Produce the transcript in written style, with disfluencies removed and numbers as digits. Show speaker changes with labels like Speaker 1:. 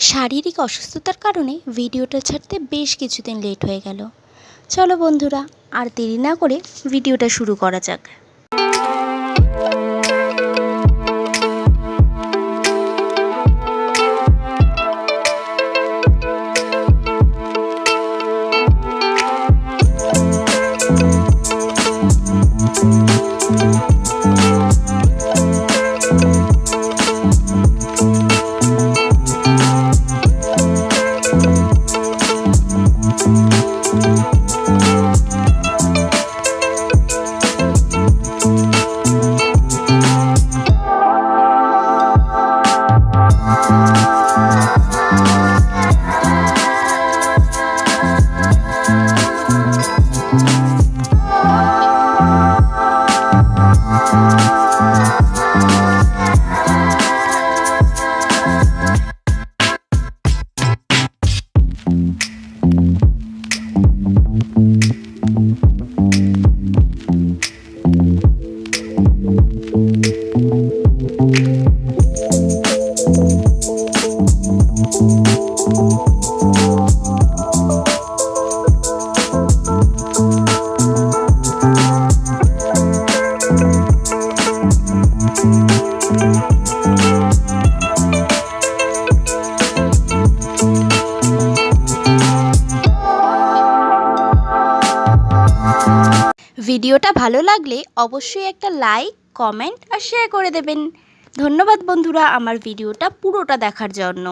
Speaker 1: শারীরিক অসুস্থতার কারণে ভিডিওটা ছাড়তে বেশ কিছুদিন লেট হয়ে গেল। চলো বন্ধুরা, আর দেরি না করে ভিডিওটা শুরু করা যাক। ভিডিওটা ভালো লাগলে অবশ্যই একটা লাইক, কমেন্ট আর শেয়ার করে দেবেন। ধন্যবাদ বন্ধুরা আমার ভিডিওটা পুরোটা দেখার জন্য।